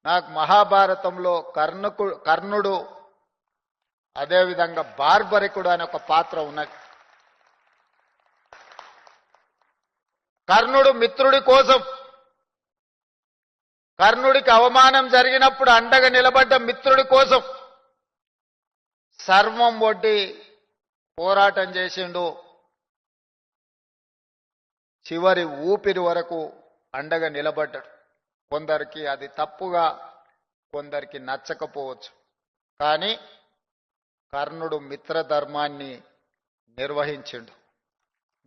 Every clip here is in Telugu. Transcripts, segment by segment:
నాకు మహాభారతంలో కర్ణుడు అదేవిధంగా బార్బరికుడు అనే ఒక పాత్ర ఉన్నది. కర్ణుడు మిత్రుడి కోసం, కర్ణుడికి అవమానం జరిగినప్పుడు అండగా నిలబడ్డ మిత్రుడి కోసం సర్వం ఒడ్డి పోరాటం చేసిండు. చివరి ఊపిరి వరకు అండగా నిలబడ్డాడు. కొందరికి అది తప్పుగా, కొందరికి నచ్చకపోవచ్చు. కానీ కర్ణుడు మిత్రధర్మాన్ని నిర్వహించిండు.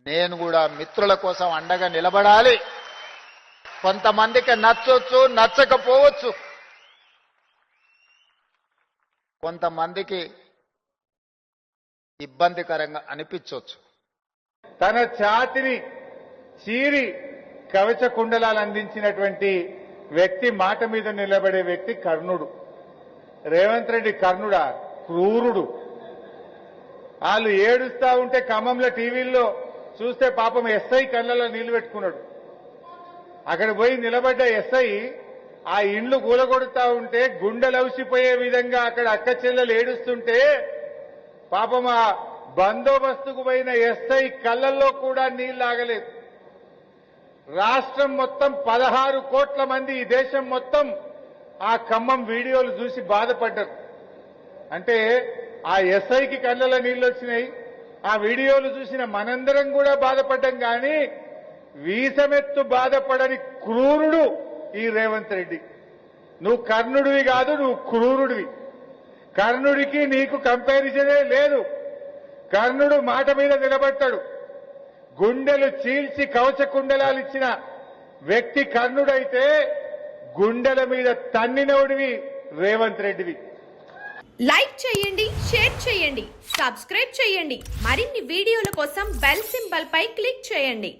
నేను కూడా మిత్రుల కోసం అండగా నిలబడాలి. కొంతమందికి నచ్చొచ్చు, నచ్చకపోవచ్చు. కొంతమందికి ఇబ్బందికరంగా అనిపించవచ్చు. తన ఛాతిని చీరి కవచ కుండలాలు అందించినటువంటి వ్యక్తి, మాట మీద నిలబడే వ్యక్తి కర్ణుడు. రేవంత్ రెడ్డి కర్ణుడా? క్రూరుడు. వాళ్ళు ఏడుస్తా ఉంటే ఖమ్మంలో టీవీల్లో చూస్తే పాపం ఎస్ఐ కళ్ళలో నీళ్లు పెట్టుకున్నాడు. అక్కడ పోయి నిలబడ్డ ఎస్ఐ ఆ ఇండ్లు కూలగొడుతా ఉంటే గుండెలౌసిపోయే విధంగా అక్కడ అక్క చెల్లెలు ఏడుస్తుంటే పాపం ఆ బందోబస్తుకు పోయిన ఎస్ఐ కళ్ళల్లో కూడా నీళ్లు ఆగలేదు. రాష్ట్రం మొత్తం 16 కోట్ల మంది, ఈ దేశం మొత్తం ఆ ఖమ్మం వీడియోలు చూసి బాధపడ్డారు. అంటే ఆ ఎస్ఐకి కళ్ళలో నీళ్లు వచ్చినాయి. ఆ వీడియోలు చూసిన మనందరం కూడా బాధపడ్డాం. కానీ వీసమెత్తు బాధపడని క్రూరుడు ఈ రేవంత్ రెడ్డి. నువ్వు కర్ణుడివి కాదు, నువ్వు క్రూరుడివి. కర్ణుడికి నీకు కంపారిజనే లేదు. కర్ణుడు మాట మీద నిలబడతాడు. గుండెలు చీల్చి కవచ కుండలాలు ఇచ్చిన వ్యక్తి కర్ణుడైతే గుండెల మీద తన్నినవుడివి రేవంత్ రెడ్డివి. లైక్ చేయండి, షేర్ చేయండి, సబ్స్క్రైబ్ చేయండి. మరిన్ని వీడియోల కోసం బెల్ సింబల్ పై క్లిక్ చేయండి.